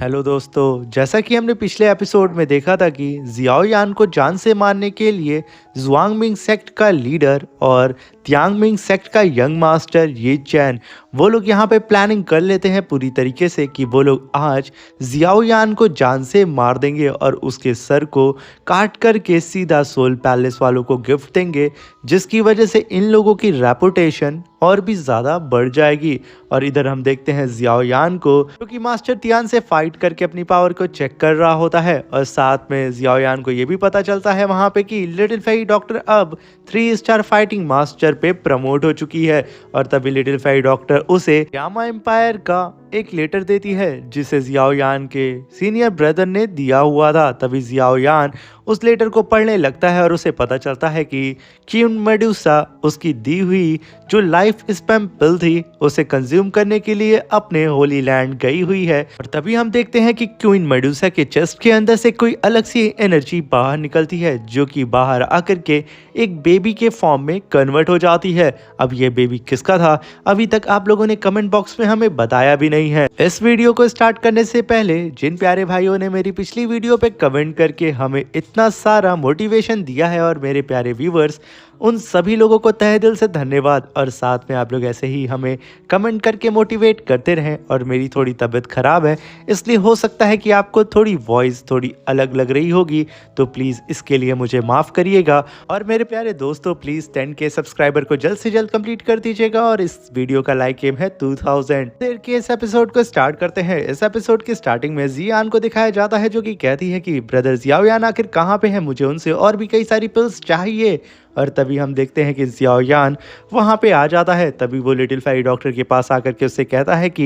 Hello दोस्तों, जैसा कि हमने पिछले एपिसोड में देखा था कि जियाओ यान को जान से मारने के लिए जुआंगमिंग सेक्ट का लीडर और तियांगमिंग सेक्ट का यंग मास्टर ये चैन वो लोग यहाँ पे प्लानिंग कर लेते हैं पूरी तरीके से कि वो लोग आज जियाओ यान को जान से मार देंगे और उसके सर को काट करके सीधा सोल पैलेस वालों को गिफ्ट देंगे, जिसकी वजह से इन लोगों की रेपुटेशन और भी ज़्यादा बढ़ जाएगी। और इधर हम देखते हैं जियाओ यान को जो कि मास्टर तियान से फाइट करके अपनी पावर को चेक कर रहा होता है और साथ में जियाओ यान को ये भी पता चलता है वहाँ पे कि लिटिल फेई डॉक्टर अब 3 स्टार फाइटिंग मास्टर पे प्रमोट हो चुकी है। और तभी लिटिल फेई डॉक्टर उसे यामा एम्पायर का एक लेटर देती है जिसे जियाओ यान के सीनियर ब्रदर ने दिया हुआ था। तभी जियाओ यान उस लेटर को पढ़ने लगता है और उसे पता चलता है कि क्वीन मेडुसा उसकी दी हुई जो लाइफ स्पैम पिल थी उसे कंज्यूम करने के लिए अपने होली लैंड गई हुई है। और तभी हम देखते हैं कि क्वीन मेडुसा के चेस्ट के अंदर से कोई अलग सी एनर्जी बाहर निकलती है जो कि बाहर आकर के एक बेबी के फॉर्म में कन्वर्ट हो जाती है। अब ये बेबी किसका था अभी तक आप लोगों ने कमेंट बॉक्स में हमें बताया भी नहीं है। इस वीडियो को स्टार्ट करने से पहले जिन प्यारे भाइयों ने मेरी पिछली वीडियो पे कमेंट करके हमें इतना सारा मोटिवेशन दिया है और मेरे प्यारे व्यूवर्स, उन सभी लोगों को तहे दिल से धन्यवाद। और साथ में आप लोग ऐसे ही हमें कमेंट करके मोटिवेट करते रहें। और मेरी थोड़ी तबीयत ख़राब है इसलिए हो सकता है कि आपको थोड़ी वॉइस थोड़ी अलग लग रही होगी, तो प्लीज़ इसके लिए मुझे माफ़ करिएगा। और मेरे प्यारे दोस्तों, प्लीज़ 10K सब्सक्राइबर को जल्द से जल्द कंप्लीट कर दीजिएगा और इस वीडियो का लाइक एम है 2000। फिर के इस एपिसोड को स्टार्ट करते हैं। इस एपिसोड की स्टार्टिंग में जियान को दिखाया जाता है जो कि कहती है कि ब्रदर जियाओ यान आखिर कहाँ पे है, मुझे उनसे और भी कई सारी पिल्स चाहिए। और तभी हम देखते हैं कि जियाओ यान वहाँ पे आ जाता है। तभी वो लिटिल फेई डॉक्टर के पास आकर के उससे कहता है कि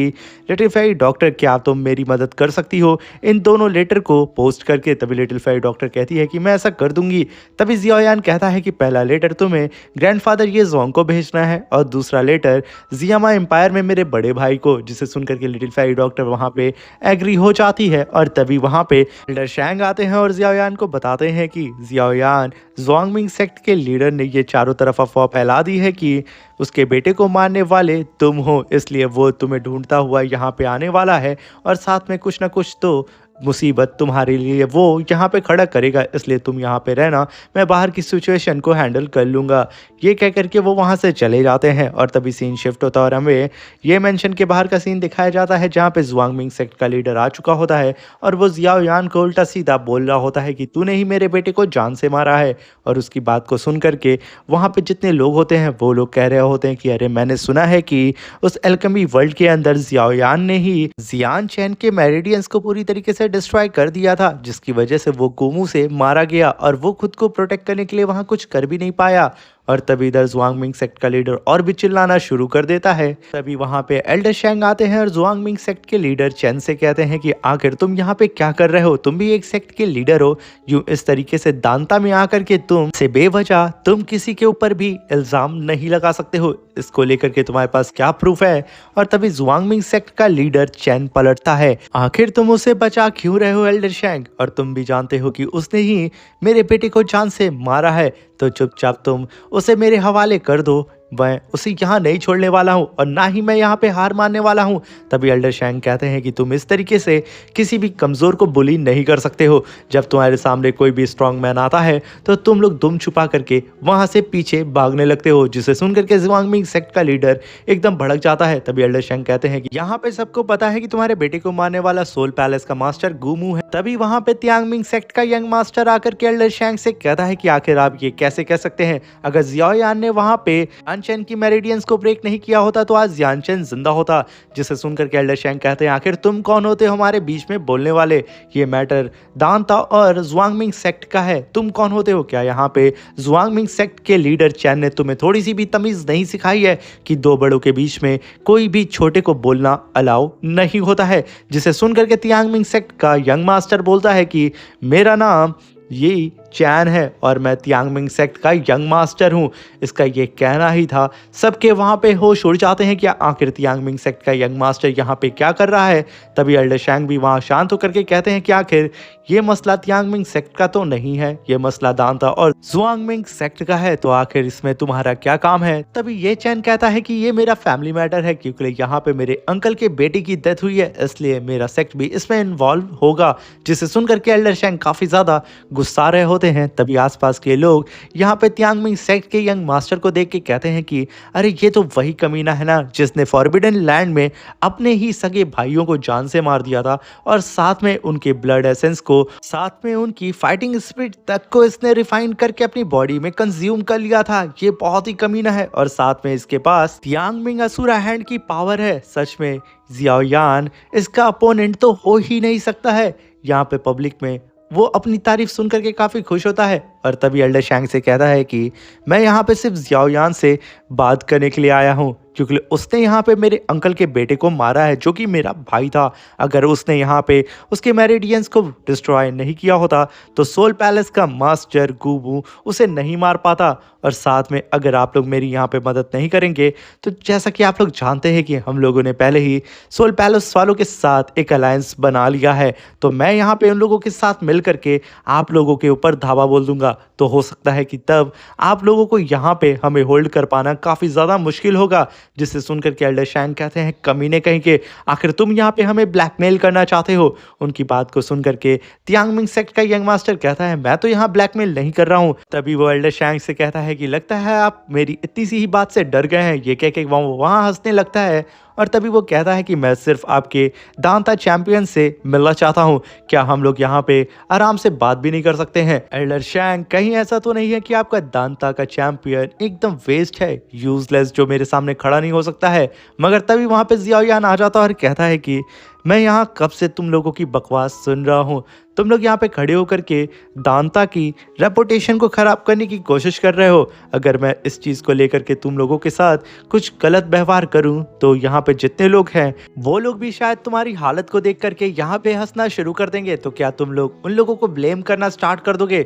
लिटिल फेई डॉक्टर, क्या तुम मेरी मदद कर सकती हो इन दोनों लेटर को पोस्ट करके। तभी लिटिल फेई डॉक्टर कहती है कि मैं ऐसा कर दूंगी। तभी जियाओ यान कहता है कि पहला लेटर तुम्हें ग्रैंडफादर ये जोंग को भेजना है और दूसरा लेटर जियामा एम्पायर में मेरे बड़े भाई को, जिसे सुनकर के लिटिल फेई डॉक्टर वहाँ पे एग्री हो जाती है। और तभी वहाँ पे एल्डर शैंग आते हैं और जियाओ यान को बताते हैं कि जियाओ यान जुआंगमिंग सेक्ट के लीडर ने ये चारों तरफ अफवाह फैला दी है कि उसके बेटे को मारने वाले तुम हो, इसलिए वो तुम्हें ढूंढता हुआ यहाँ पे आने वाला है और साथ में कुछ ना कुछ तो मुसीबत तुम्हारे लिए वो यहाँ पे खड़ा करेगा, इसलिए तुम यहाँ पे रहना, मैं बाहर की सिचुएशन को हैंडल कर लूँगा। ये कह करके वो वहाँ से चले जाते हैं। और तभी सीन शिफ्ट होता है और हमें ये मेंशन के बाहर का सीन दिखाया जाता है जहाँ पे जुआंगमिंग सेक्ट का लीडर आ चुका होता है और वो जियाओ यान को उल्टा सीधा बोल रहा होता है कि तूने ही मेरे बेटे को जान से मारा है। और उसकी बात को सुन करके वहाँ पे जितने लोग होते हैं वो लोग कह रहे होते हैं कि अरे मैंने सुना है कि उस एल्केमी वर्ल्ड के अंदर जियाओ यान ने ही जियान चैन के मेरिडियंस को पूरी तरीके से डिस्ट्रॉय कर दिया था, जिसकी वजह से वो गुमू से मारा गया और वो खुद को प्रोटेक्ट करने के लिए वहां कुछ कर भी नहीं पाया। और तभी इधर जुआंगमिंग सेक्ट का लीडर और भी चिल्लाना शुरू कर देता है। तभी वहां पे एल्डर शैंग आते हैं और जुआंगमिंग सेक्ट के लीडर चेन से कहते हैं कि आखिर तुम यहाँ पे क्या कर रहे हो, तुम भी एक सेक्ट के लीडर हो, यूं इस तरीके से दांता में आकर के तुम से बेवजह तुम किसी के ऊपर भी इल्जाम नहीं लगा सकते हो, इसको लेकर के तुम्हारे पास क्या प्रूफ है। और तभी जुआंगमिंग सेक्ट का लीडर चैन पलटता है, आखिर तुम उसे बचा क्यों रहे हो एल्डर शैंग, और तुम भी जानते हो कि उसने ही मेरे बेटे को जान से मारा है, तो चुपचाप तुम उसे मेरे हवाले कर दो, मैं उसे यहाँ नहीं छोड़ने वाला हूँ और ना ही मैं यहाँ पे हार मानने वाला हूँ। तभी एल्डर शैंग कहते हैं कि तुम इस तरीके से किसी भी कमज़ोर को बुली नहीं कर सकते हो, जब तुम्हारे सामने कोई भी स्ट्रांग मैन आता है तो तुम लोग दुम छुपा करके वहाँ से पीछे भागने लगते हो, जिसे सुन करके जुआंगमिंग सेक्ट का लीडर एकदम भड़क जाता है। तभी एल्डर शैंग कहते हैं कि यहाँ पे सबको पता है कि तुम्हारे बेटे को मारने वाला सोल पैलेस का मास्टर गुमू है। तभी वहाँ पे तियांगमिंग सेक्ट का यंग मास्टर आकर के एल्डर शैंग से कहता है कि आखिर आप ये कैसे कह सकते हैं, अगर जियाओ यान ने वहाँ पे यानचेन की मेरिडियंस को ब्रेक नहीं किया होता तो आज यानचेन जिंदा होता। जिसे सुनकर के एल्डर शैंग कहते हैं आखिर तुम कौन होते हो हमारे बीच में बोलने वाले, ये मैटर दांता और जुआंगमिंग सेक्ट का है, तुम कौन होते हो, क्या यहाँ पे जुआंगमिंग सेक्ट के लीडर चैन ने तुम्हें थोड़ी सी भी तमीज नहीं सिखाई है कि दो बड़ों के बीच में कोई भी छोटे को बोलना अलाउ नहीं होता है। जिसे सुनकर के तियांगमिंग सेक्ट का यंग मास्टर बोलता है कि मेरा नाम ये चैन है और मैं तियांगमिंग सेक्ट का यंग मास्टर हूँ। इसका ये कहना ही था। सबके वहाँ पे होश उड़ जाते हैं कि आखिर तियांगमिंग सेक्ट का यंग मास्टर यहाँ पे क्या कर रहा है। तभी एल्डर शैंग भी वहाँ शांत होकर के कहते हैं कि आखिर ये मसला तियांगमिंग सेक्ट का तो नहीं है, ये मसला दांता और जुआंगमिंग सेक्ट का है, तो आखिर इसमें तुम्हारा क्या काम है। तभी ये चैन कहता है कि ये मेरा फैमिली मैटर है, क्योंकि यहाँ पे मेरे अंकल के बेटे की डेथ हुई है, इसलिए मेरा सेक्ट भी इसमें इन्वॉल्व होगा। जिसे सुनकर के एल्डर शैंग काफी ज्यादा गुस्सा रहे होते हैं। तभी आसपास के लोग यहाँ पे तियांगमिंग सेक्ट के यंग मास्टर को देख के कहते हैं कि अरे ये तो वही कमीना है ना जिसने फॉरबिडन लैंड में अपने ही सगे भाइयों को जान से मार दिया था, और साथ में उनके ब्लड एसेंस को, साथ में उनकी फाइटिंग स्पिरिट तक को इसने रिफाइन करके अपनी बॉडी में कंज्यूम कर लिया था। ये बहुत ही कमीना है, और साथ में इसके पास तियांगमिंग असुरा हैंड की पावर है। सच में जियाओ यान इसका अपोनेंट तो हो ही नहीं सकता है। यहाँ पे पब्लिक में वो अपनी तारीफ सुन करके काफी खुश होता है, और तभी एल्डर शैंग से कहता है कि मैं यहाँ पे सिर्फ जियाओ यान से बात करने के लिए आया हूँ, क्योंकि उसने यहाँ पे मेरे अंकल के बेटे को मारा है जो कि मेरा भाई था। अगर उसने यहाँ पे उसके मेरिडियंस को डिस्ट्रॉय नहीं किया होता तो सोल पैलेस का मास्टर गुबू उसे नहीं मार पाता। और साथ में अगर आप लोग मेरी यहाँ पे मदद नहीं करेंगे तो जैसा कि आप लोग जानते हैं कि हम लोगों ने पहले ही सोल पैलेस वालों के साथ एक अलायंस बना लिया है, तो मैं यहाँ पे उन लोगों के साथ मिल करके आप लोगों के ऊपर धावा बोल दूंगा। तो हो सकता है कि तब आप लोगों को यहाँ पे हमें होल्ड कर पाना काफ़ी ज़्यादा मुश्किल होगा। जिसे सुनकर के एल्डर शैंग कहते हैं कमीने कहीं के, आखिर तुम यहाँ पे हमें ब्लैकमेल करना चाहते हो। उनकी बात को सुनकर के तियांगमिंग सेक्ट का यंग मास्टर कहता है मैं तो यहाँ ब्लैकमेल नहीं कर रहा हूँ। तभी वो एल्डर शैंग से कहता है कि लगता है आप मेरी इतनी सी ही बात से डर गए हैं। ये कह के वो वहाँ हंसने लगता है, और तभी वो कहता है कि मैं सिर्फ आपके दांता चैंपियन से मिलना चाहता हूँ, क्या हम लोग यहाँ पे आराम से बात भी नहीं कर सकते हैं। एल्डर शैंग कहीं ऐसा तो नहीं है कि आपका दांता का चैंपियन एकदम वेस्ट है, यूजलेस, जो मेरे सामने खड़ा नहीं हो सकता है। मगर तभी वहाँ पे जियाओ यान आ जाता है और कहता है कि मैं यहाँ कब से तुम लोगों की बकवास सुन रहा हूँ। तुम लोग यहाँ पे खड़े होकर के दांता की रेपुटेशन को खराब करने की कोशिश कर रहे हो। अगर मैं इस चीज़ को लेकर के तुम लोगों के साथ कुछ गलत व्यवहार करूं तो यहाँ पे जितने लोग हैं वो लोग भी शायद तुम्हारी हालत को देख करके यहाँ पे हंसना शुरू कर देंगे। तो क्या तुम लोग उन लोगों को ब्लेम करना स्टार्ट कर दोगे।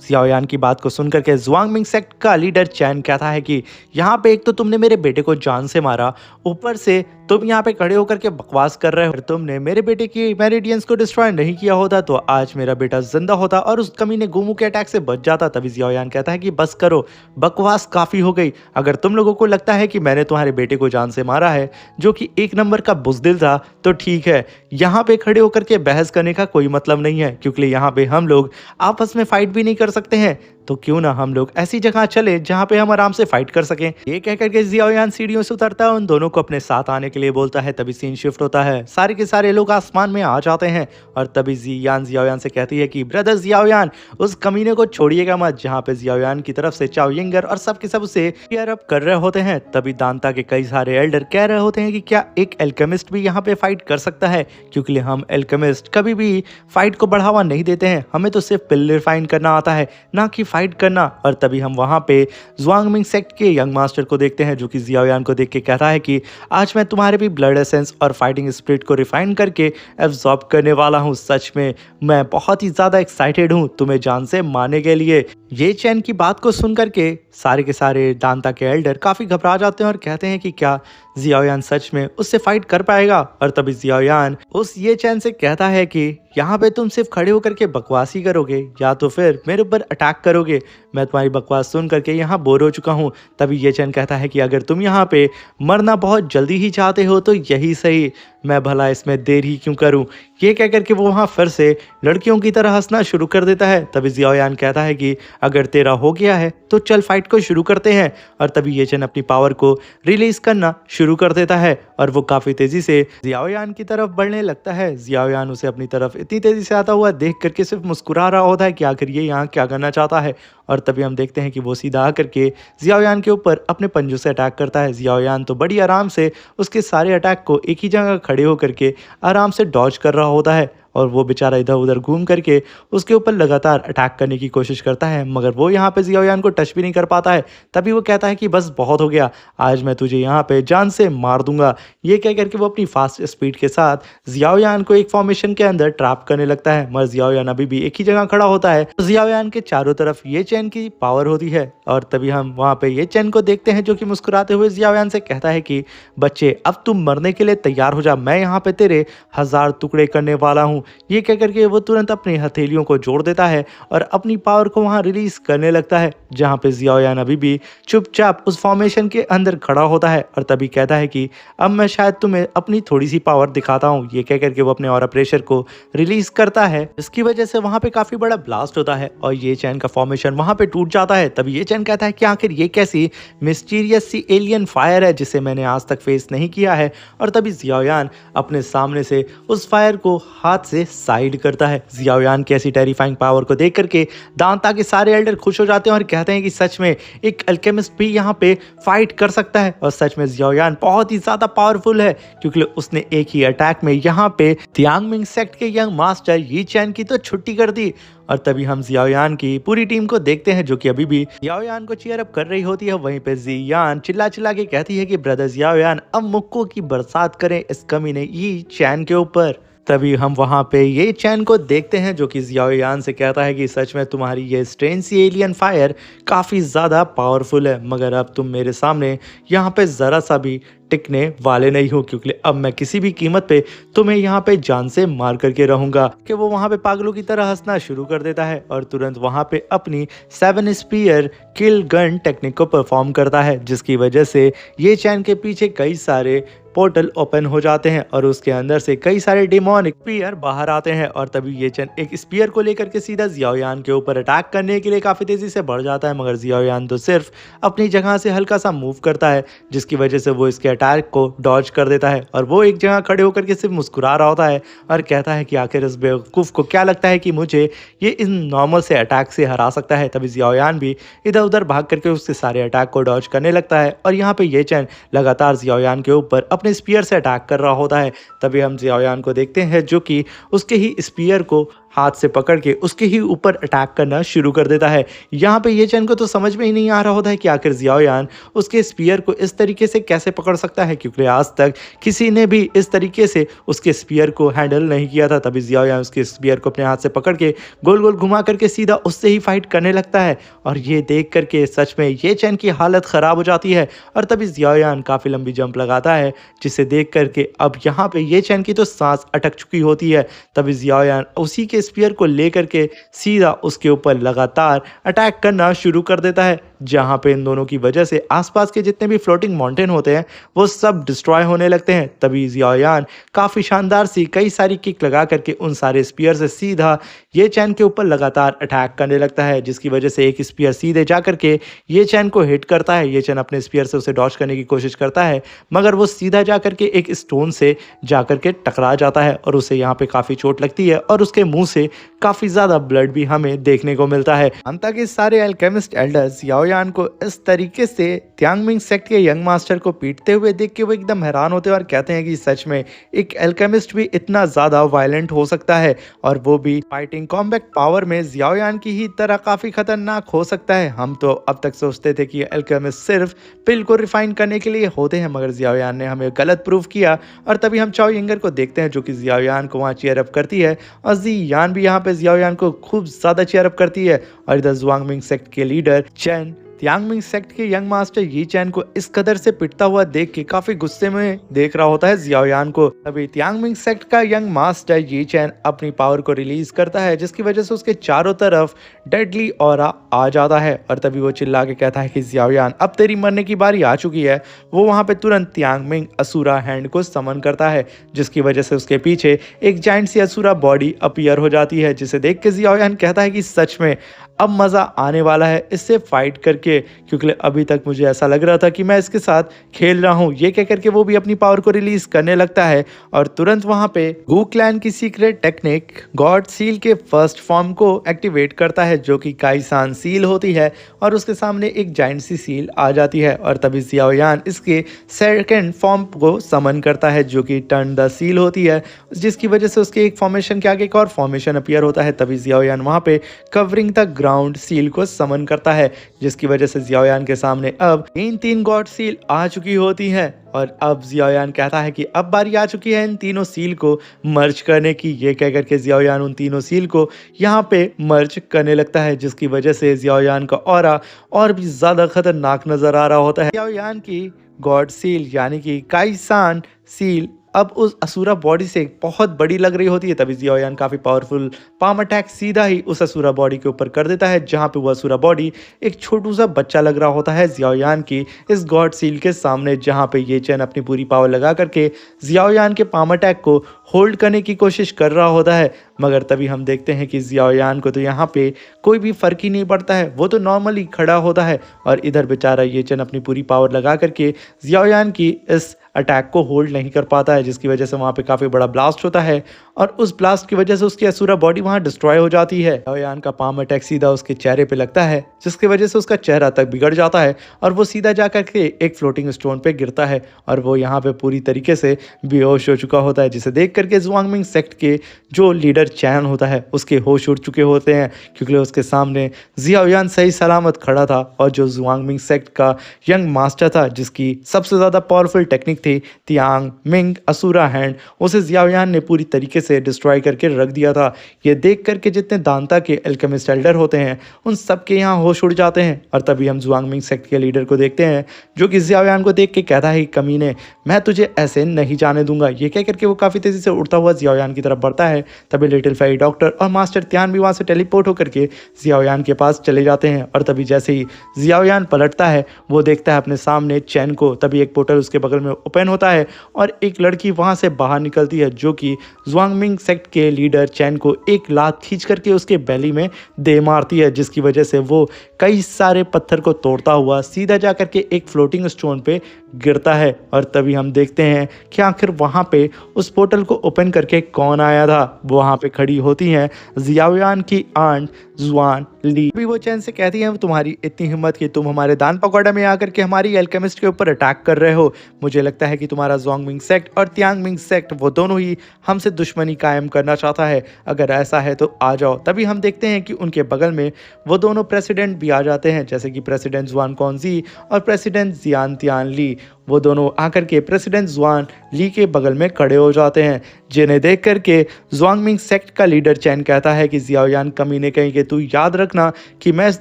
जियाओ यान की बात को सुनकर के जुआंगमिंग सेक्ट का लीडर चैन कहता है कि यहाँ पे एक तो तुमने मेरे बेटे को जान से मारा, ऊपर से तुम यहाँ पे खड़े होकर के बकवास कर रहे हो। तुमने मेरे बेटे की मेरिडियंस को डिस्ट्रॉय नहीं किया होता तो आज मेरा बेटा जिंदा होता और उस कमीने गुमू के अटैक से बच जाता। तभी जियाओ यान कहता है कि बस करो, बकवास काफी हो गई। अगर तुम लोगों को लगता है कि मैंने तुम्हारे बेटे को जान से मारा है जो कि एक नंबर का बुजदिल था तो ठीक है, यहाँ पे खड़े होकर के बहस करने का कोई मतलब नहीं है, क्योंकि यहाँ पे हम लोग आपस में फाइट भी नहीं कर सकते हैं। तो क्यों ना हम लोग ऐसी जगह चले जहाँ पे हम आराम से फाइट कर सकें। ये कहकर के जियाओ यान सीढ़ियों से उतरता है, उन दोनों को अपने साथ आने के लिए बोलता है। तभी सीन शिफ्ट होता है, सारे के सारे लोग आसमान में आ जाते हैं, और तभी जियाओ यान से कहती है कि ब्रदर जियाओ यान, उस कमीने को छोड़िएगा मत। जहाँ पे जियाओ यान की तरफ से चाओ यिंगर और सब के सब उसे केयर अप कर रहे होते हैं। तभी दांता के कई सारे एल्डर कह रहे होते हैं कि क्या एक एल्केमिस्ट भी यहाँ पे फाइट कर सकता है, क्योंकि हम एल्केमिस्ट कभी भी फाइट को बढ़ावा नहीं देते हैं, हमें तो सिर्फ पिल रिफाइन करना आता है, ना कि फाइट करना। और तभी हम वहां पे जुआंगमिंग सेक्ट के यंग मास्टर को देखते हैं, जो कि जियाओ यान को देख के कहता है कि आज मैं तुम्हारे भी ब्लड एसेंस और फाइटिंग स्पिरिट को रिफाइन करके एब्जॉर्ब करने वाला हूं। सच में मैं बहुत ही ज्यादा एक्साइटेड हूं तुम्हें जान से मारने के लिए। ये चैन की बात को सुन करके सारे के सारे दांता के एल्डर काफी घबरा जाते हैं और कहते हैं कि क्या जियाओ यान सच में उससे फाइट कर पाएगा। और तभी जियाओ यान उस ये चैन से कहता है कि यहाँ पे तुम सिर्फ खड़े होकर के बकवास ही करोगे या तो फिर मेरे ऊपर अटैक करोगे। मैं तुम्हारी बकवास सुन करके यहाँ बोर हो चुका हूँ। तभी ये चैन कहता है कि अगर तुम यहाँ पे मरना बहुत जल्दी ही चाहते हो तो यही सही, मैं भला इसमें देर ही क्यों करूँ। ये कह करके वो वहाँ फिर से लड़कियों की तरह हंसना शुरू कर देता है। तभी जियाओ यान कहता है कि अगर तेरा हो गया है तो चल फाइट को शुरू करते हैं। और तभी ये चैन अपनी पावर को रिलीज करना शुरू कर देता है और वो काफी तेजी से जियाओ यान की तरफ बढ़ने लगता है। जियाओ यान उसे अपनी तरफ इतनी तेजी से आता हुआ देख करके सिर्फ मुस्कुरा रहा होता है कि आखिर ये यहाँ क्या करना चाहता है। और तभी हम देखते हैं कि वो सीधा आकर के जियाओ यान के ऊपर अपने पंजों से अटैक करता है। जियाओ यान तो बड़ी आराम से उसके सारे अटैक को एक ही जगह खड़े होकर के आराम से डॉज कर रहा होता है। और वो बेचारा इधर उधर घूम करके उसके ऊपर लगातार अटैक करने की कोशिश करता है, मगर वो यहाँ पे जियाओयान को टच भी नहीं कर पाता है। तभी वो कहता है कि बस बहुत हो गया, आज मैं तुझे यहाँ पे जान से मार दूंगा। ये कह करके वो अपनी फास्ट स्पीड के साथ जियाओयान को एक फॉर्मेशन के अंदर ट्रैप करने लगता है, मगर जियाओयान अभी भी एक ही जगह खड़ा होता है। तो जियाओयान के चारों तरफ ये चैन की पावर होती है और तभी हम वहाँ पे ये चैन को देखते हैं जो कि मुस्कुराते हुए जियाओयान से कहता है कि बच्चे अब तुम मरने के लिए तैयार हो जा, मैं यहाँ पे तेरे 1000 टुकड़े करने वाला हूँ। ये कह करके वो तुरंत अपनी हथेलियों को जोड़ देता है और अपनी पावर को वहाँ रिलीज करने लगता है, जहाँ पे जियाओयान अभी भी चुपचाप उस फॉर्मेशन के अंदर खड़ा होता है और तभी कहता है कि अब मैं शायद तुम्हें अपनी थोड़ी सी पावर दिखाता हूँ। ये कह करके वो अपने ऑरा प्रेशर को रिलीज करता है, इसकी वजह से वहाँ पे काफी बड़ा ब्लास्ट होता है और ये चैन का फॉर्मेशन वहाँ पे टूट जाता है। तभी ये चैन कहता है कि आखिर ये कैसी मिस्टीरियस सी एलियन फायर है जिसे मैंने आज तक फेस नहीं किया है। और तभी जियाओयान अपने सामने से उस फायर को हाथ से साइड करता है। जियाओयान की ऐसी टेरिफाइंग पावर को देख करके दांता के सारे एल्डर खुश हो जाते हैं और कहते हैं कि सच में एक अल्केमिस्ट भी यहाँ पे फाइट कर सकता है। और सच में जियाओयान बहुत ही ज्यादा पावरफुल है क्योंकि उसने एक ही अटैक में यहाँ पे तियांगमिंग सेक्ट के यंग मास्टर यी चैन की तो छुट्टी कर दी। और तभी हम जियाओयान की पूरी टीम को देखते हैं जो कि अभी भी जियाओयान को चीयर अप कर रही होती है। वहीं पे जियान चिल्ला चिल्ला के कहती है कि ब्रदर जियाओयान अब मुक्कों की बरसात करें इस कमीने यी चैन के ऊपर। तभी हम वहाँ पे ये चैन को देखते हैं जो कि जियाओयान से कहता है कि सच में तुम्हारी ये स्ट्रेंज सी एलियन फायर काफ़ी ज़्यादा पावरफुल है, मगर अब तुम मेरे सामने यहाँ पे ज़रा सा भी टिकने वाले नहीं हो क्योंकि अब मैं किसी भी कीमत पे तुम्हें यहाँ पे जान से मार करके रहूंगा। कि वो वहाँ पे पागलों की तरह हंसना शुरू कर देता है और तुरंत वहाँ पे अपनी 7 स्पीयर किल गन टेक्निक को परफॉर्म करता है, जिसकी वजह से ये चैन के पीछे कई सारे पोर्टल ओपन हो जाते हैं और उसके अंदर से कई सारे डिमोनिक स्पीयर बाहर आते हैं। और तभी ये चैन एक स्पीयर को लेकर के सीधा जियाओयान के ऊपर अटैक करने के लिए काफ़ी तेज़ी से बढ़ जाता है, मगर जियाओयान तो सिर्फ अपनी जगह से हल्का सा मूव करता है, जिसकी वजह से वो इसके अटैक को डॉज कर देता है। और वो एक जगह खड़े होकर के सिर्फ मुस्कुरा रहा होता है और कहता है कि आखिर इस बेवकूफ़ को क्या लगता है कि मुझे ये इन नॉर्मल से अटैक से हरा सकता है। तभी जियाओयान भी इधर उधर भाग करके उसके सारे अटैक को डॉज करने लगता है और यहाँ पे ये चैन लगातार जियाओयान के ऊपर अपने स्पीयर से अटैक कर रहा होता है। तभी हम जियाओयान को देखते हैं जो कि उसके ही स्पीयर को हाथ से पकड़ के उसके ही ऊपर अटैक करना शुरू कर देता है। यहाँ पे ये चैन को तो समझ में ही नहीं आ रहा होता है कि आखिर जियाओयान उसके स्पीयर को इस तरीके से कैसे पकड़ सकता है, क्योंकि आज तक किसी ने भी इस तरीके से उसके स्पीयर को हैंडल नहीं किया था। तभी जियाओयान उसके स्पीयर को अपने हाथ से पकड़ के गोल गोल घुमा करके सीधा उससे ही फाइट करने लगता है और ये देख करके सच में ये चैन की हालत ख़राब हो जाती है। और तभी जियाओयान काफ़ी लंबी जंप लगाता है जिसे देख करके अब यहाँ पे ये चैन की तो सांस अटक चुकी होती है। तभी जियाओयान उसी के स्पीयर को लेकर के सीधा उसके ऊपर लगातार अटैक करना शुरू कर देता है, जहां पे इन दोनों की वजह से आसपास के जितने भी फ्लोटिंग माउंटेन होते हैं वो सब डिस्ट्रॉय होने लगते हैं। तभी जियाओयान काफ़ी शानदार सी कई सारी किक लगा करके उन सारे स्पीयर से सीधा ये चैन के ऊपर लगातार अटैक करने लगता है, जिसकी वजह से एक स्पीयर सीधे जा करके ये चैन को हिट करता है। ये चैन अपने स्पीयर से उसे डॉच करने की कोशिश करता है, मगर वो सीधा जा करके एक स्टोन से जा करके टकरा जाता है और उसे यहाँ पे काफ़ी चोट लगती है और उसके मुंह से काफ़ी ज़्यादा ब्लड भी हमें देखने को मिलता है। अंत के सारे अल्केमिस्ट एल्डर्स जियाओयान को इस तरीके से तियांगमिंग सेक्ट के यंग मास्टर को पीटते हुए देख के वो एकदम हैरान होते हैं और कहते हैं कि सच में एक अल्केमिस्ट भी इतना ज़्यादा वायलेंट हो सकता है, और वो भी फाइटिंग कॉम्बैट पावर में जियाओयान की ही तरह काफ़ी खतरनाक हो सकता है। हम तो अब तक सोचते थे कि अल्केमिस्ट सिर्फ पिल को रिफाइन करने के लिए होते हैं, मगर जियाओयान ने हमें गलत प्रूव किया। और तभी हम चाओ यंगर को देखते हैं जो कि जियाओयान को वहाँ चीयर अप करती है और जियान भी यहाँ पे जियाओयान को खूब ज़्यादा चीयर अप करती है। और इधर जुआंगमिंग सेक्ट के लीडर चैन तियांगमिंग सेक्ट के यंग मास्टर यी चैन को इस कदर से पिटता हुआ देख के काफी गुस्से में देख रहा होता है जियाओयान को। तभी तियांगमिंग सेक्ट का यंग मास्टर यी चैन अपनी पावर को रिलीज करता है, जिसकी वजह से उसके चारों तरफ डेडली ऑरा आ जाता है। और तभी वो चिल्ला के कहता है कि जियाओयान अब तेरी मरने की बारी आ चुकी है। वो वहाँ पे तुरंत तियांगमिंग असुरा हैंड को समन करता है, जिसकी वजह से उसके पीछे एक जाइंट सी असुरा बॉडी अपीयर हो जाती है, जिसे देख के जियाओयान कहता है कि सच में अब मज़ा आने वाला है इससे फाइट करके, क्योंकि अभी तक मुझे ऐसा लग रहा था कि मैं इसके साथ खेल रहा हूँ। ये कह करके वो भी अपनी पावर को रिलीज करने लगता है और तुरंत वहाँ पे गू क्लैन की सीक्रेट टेक्निक गॉड सील के फर्स्ट फॉर्म को एक्टिवेट करता है, जो कि काइसान सील होती है और उसके सामने एक जाइंट सी सील आ जाती है। और तभी जियाओ यान इसके सेकंड फॉर्म को समन करता है, जो कि टर्न द सील होती है, जिसकी वजह से उसके एक फॉर्मेशन के आगे एक और फॉर्मेशन अपीयर होता है। तभी जियाओ यान वहाँ पे कवरिंग द ग्राउंड सील को समन करता है, जिसकी वजह से जियाओ यान के सामने अब तीन गॉड सील आ चुकी होती है। और अब जियाओ यान कहता है कि अब बारी आ चुकी है इन तीनों सील को मर्ज करने की। ये कह करके जियाओ यान उन तीनों सील को यहाँ पे मर्ज करने लगता है, जिसकी वजह से जियाओ यान का ऑरा और भी ज़्यादा खतरनाक नजर आ रहा होता है। जियाओ यान की गॉड सील यानी कि काइसान सील अब उस असुरा बॉडी से बहुत बड़ी लग रही होती है। तभी जियाओ यान काफ़ी पावरफुल पाम अटैक सीधा ही उस असुरा बॉडी के ऊपर कर देता है, जहाँ पे वो असुरा बॉडी एक छोटू सा बच्चा लग रहा होता है जियाओ यान की इस गॉड सील के सामने, जहाँ पे ये चैन अपनी पूरी पावर लगा करके जियाओ यान के पाम अटैक को होल्ड करने की कोशिश कर रहा होता है। मगर तभी हम देखते हैं कि जियाओ यान को तो यहाँ पे कोई भी फर्क ही नहीं पड़ता है, वो तो नॉर्मली खड़ा होता है और इधर बेचारा ये चैन अपनी पूरी पावर लगा करके जियाओ यान की इस अटैक को होल्ड नहीं कर पाता है, जिसकी वजह से वहाँ पे काफ़ी बड़ा ब्लास्ट होता है और उस ब्लास्ट की वजह से उसकी असुरा बॉडी वहाँ डिस्ट्रॉय हो जाती है। जियाओ यान का पाम अटैक सीधा उसके चेहरे पे लगता है, जिसकी वजह से उसका चेहरा तक बिगड़ जाता है और वो सीधा जा करके एक फ्लोटिंग स्टोन पे गिरता है और वो यहाँ पे पूरी तरीके से बेहोश हो चुका होता है, जिसे देख करके जुआंगमिंग सेक्ट के जो लीडर चैन होता है उसके होश उड़ चुके होते हैं, क्योंकि उसके सामने जियाओ यान सही सलामत खड़ा था और जो जुआंगमिंग सेक्ट का यंग मास्टर था, जिसकी सबसे ज़्यादा पावरफुल टेक्निक थी तियांग मिंग असुरा हैंड, उसे जियाओ यान ने पूरी तरीके से डिस्ट्रॉय करके रख दिया था। ये देख करके जितने दांता के एल्केमिस्ट एल्डर होते हैं उन सब के यहाँ होश उड़ जाते हैं। और तभी हम जुआंगमिंग सेक्ट के लीडर को देखते हैं, जो कि जियाओ यान को देख के कहता है, कमीने मैं तुझे ऐसे नहीं जाने दूंगा। ये कह करके वो काफ़ी तेज़ी से उड़ता हुआ जियाओ यान की तरफ बढ़ता है। तभी लिटिल फेरी डॉक्टर और मास्टर त्यान भी वहाँ से टेलीपोर्ट होकर के जियाओ यान के पास चले जाते हैं। और तभी जैसे ही जियाओ यान पलटता है वो देखता है अपने सामने चैन को, तभी एक पोर्टल उसके बगल में ओपन होता है और एक लड़की वहाँ से बाहर निकलती है, जो कि जुआंगमिंग सेक्ट के लीडर चैन को एक लात खींच करके उसके बैली में दे मारती है, जिसकी वजह से वो कई सारे पत्थर को तोड़ता हुआ सीधा जा करके एक फ्लोटिंग स्टोन पे गिरता है। और तभी हम देखते हैं कि आखिर वहाँ पे उस पोर्टल को ओपन करके कौन आया था। वहाँ पे खड़ी होती हैं जियाओ यान की आंट जुआन ली। अभी वो चैन से कहती है, तुम्हारी इतनी हिम्मत कि तुम हमारे दान पगोडा में आकर के हमारी एल्केमिस्ट के ऊपर अटैक कर रहे हो। मुझे लगता है कि तुम्हारा जुआंगमिंग सेक्ट और तियांगमिंग सेक्ट वो दोनों ही हमसे दुश्मनी कायम करना चाहता है। अगर ऐसा है तो आ जाओ। तभी हम देखते हैं कि उनके बगल में वो दोनों प्रेसिडेंट भी आ जाते हैं, जैसे कि प्रेसिडेंट जुआन कॉन्जी और प्रेसिडेंट जियान तियान ली। वो दोनों आकर के प्रेसिडेंट जुआन ली के बगल में खड़े हो जाते हैं, जिन्हें देख करके जुआंगमिंग सेक्ट का लीडर चैन कहता है कि जियाओ यान कमीने कहीं के तू याद रखना कि मैं इस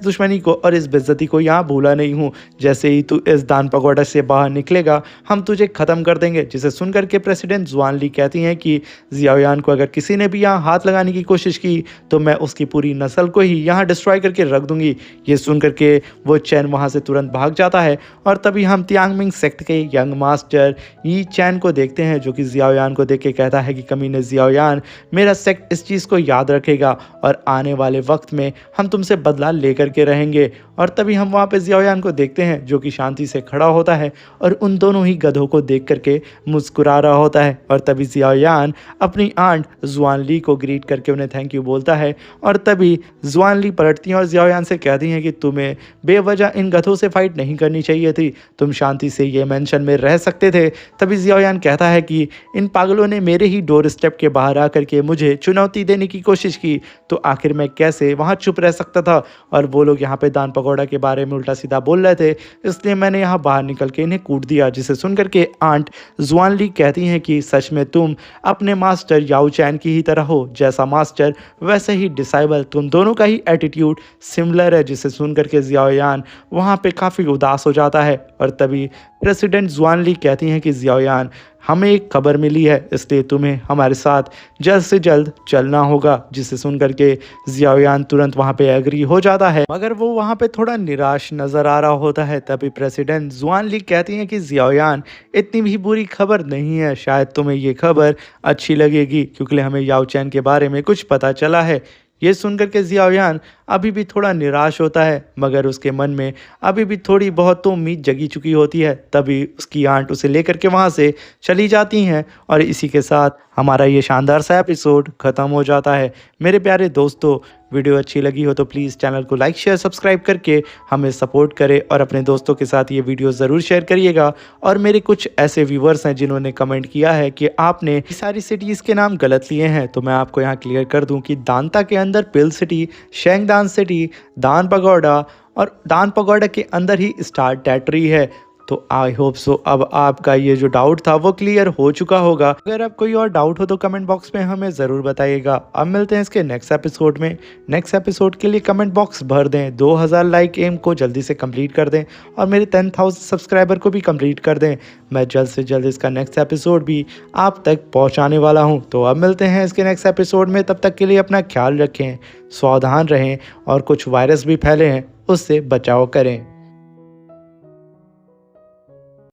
दुश्मनी को और इस बेइज्जती को यहाँ भूला नहीं हूँ। जैसे ही तू इस दान पगोडा से बाहर निकलेगा हम तुझे ख़त्म कर देंगे। जिसे सुन करके प्रेसिडेंट जुआन ली कहती हैं कि जियाओ यान को अगर किसी ने भी यहाँ हाथ लगाने की कोशिश की तो मैं उसकी पूरी नस्ल को ही यहाँ डिस्ट्रॉय करके रख दूंगी। ये सुन करके वो चैन वहाँ से तुरंत भाग जाता है और तभी हम तियांगमिंग सेक्ट के यंग मास्टर यी चैन को देखते हैं, जो कि जियाओ यान को देख के कहता है कि कमीने जियाओ यान, मेरा सेक्ट इस चीज़ को याद रखेगा और आने वाले वक्त में हम तुमसे बदला लेकर के रहेंगे। और तभी हम वहाँ पे जियाओ यान को देखते हैं, जो कि शांति से खड़ा होता है और उन दोनों ही गधों को देख करके मुस्कुरा रहा होता है। और तभी जियाओ यान अपनी आंट जुआन ली को ग्रीट करके उन्हें थैंक यू बोलता है। और तभी जुआन ली पलटती हैं और जियाओ यान से कहती हैं कि तुम्हें बेवजह इन गधों से फाइट नहीं करनी चाहिए थी, तुम शांति से ये मेंशन में रह सकते थे। तभी जियाओ यान कहता है कि इन पागलों ने मेरे ही डोर स्टेप के बाहर आकर के मुझे चुनौती देने की कोशिश की, तो आखिर मैं कैसे वहाँ चुप रह सकता था। और वो लोग यहाँ पे दान पकौड़ा के बारे में उल्टा सीधा बोल रहे थे, इसलिए मैंने यहाँ बाहर निकल के इन्हें कूट दिया। जिसे सुन करके आंट जुआन ली कहती हैं कि सच में तुम अपने मास्टर याओ चैन की ही तरह हो, जैसा मास्टर वैसे ही डिसाइबल, तुम दोनों का ही एटीट्यूड सिमिलर है। जिसे सुन करके जियाओ यान वहाँ पे काफ़ी उदास हो जाता है। और तभी प्रेसिडेंट जुआन ली कहती हैं कि जियाओ यान, हमें एक खबर मिली है, इसलिए तुम्हें हमारे साथ जल्द से जल्द चलना होगा। जिसे सुन करके जियाओ यान तुरंत वहाँ पे एग्री हो जाता है, मगर वो वहाँ पे थोड़ा निराश नज़र आ रहा होता है। तभी प्रेसिडेंट जुआन ली कहती हैं कि जियाओ यान, इतनी भी बुरी खबर नहीं है, शायद तुम्हें ये खबर अच्छी लगेगी, क्योंकि हमें याओ चैन के बारे में कुछ पता चला है। ये सुनकर के जियाओयान अभी भी थोड़ा निराश होता है, मगर उसके मन में अभी भी थोड़ी बहुत तो उम्मीद जगी चुकी होती है। तभी उसकी आंट उसे लेकर के वहाँ से चली जाती हैं और इसी के साथ हमारा ये शानदार सा एपिसोड ख़त्म हो जाता है। मेरे प्यारे दोस्तों, वीडियो अच्छी लगी हो तो प्लीज़ चैनल को लाइक शेयर सब्सक्राइब करके हमें सपोर्ट करें और अपने दोस्तों के साथ ये वीडियो ज़रूर शेयर करिएगा। और मेरे कुछ ऐसे व्यूवर्स हैं जिन्होंने कमेंट किया है कि आपने ये सारी सिटीज़ के नाम गलत लिए हैं, तो मैं आपको यहाँ क्लियर कर दूँ कि दांता के अंदर पिल सिटी, शेंगदान सिटी, दान पगोडा और दान पगोडा के अंदर ही स्टार टेटरी है। तो आई होप सो अब आपका ये जो डाउट था वो क्लियर हो चुका होगा। अगर आप कोई और डाउट हो तो कमेंट बॉक्स में हमें ज़रूर बताइएगा। अब मिलते हैं इसके नेक्स्ट एपिसोड में। नेक्स्ट एपिसोड के लिए कमेंट बॉक्स भर दें, 2000 लाइक एम को जल्दी से कंप्लीट कर दें और मेरे 10,000 सब्सक्राइबर को भी कंप्लीट कर दें। मैं जल्द से जल्द इसका नेक्स्ट एपिसोड भी आप तक पहुँचाने वाला हूँ। तो अब मिलते हैं इसके नेक्स्ट एपिसोड में। तब तक के लिए अपना ख्याल रखें, सावधान रहें और कुछ वायरस भी फैले हैं उससे बचाव करें।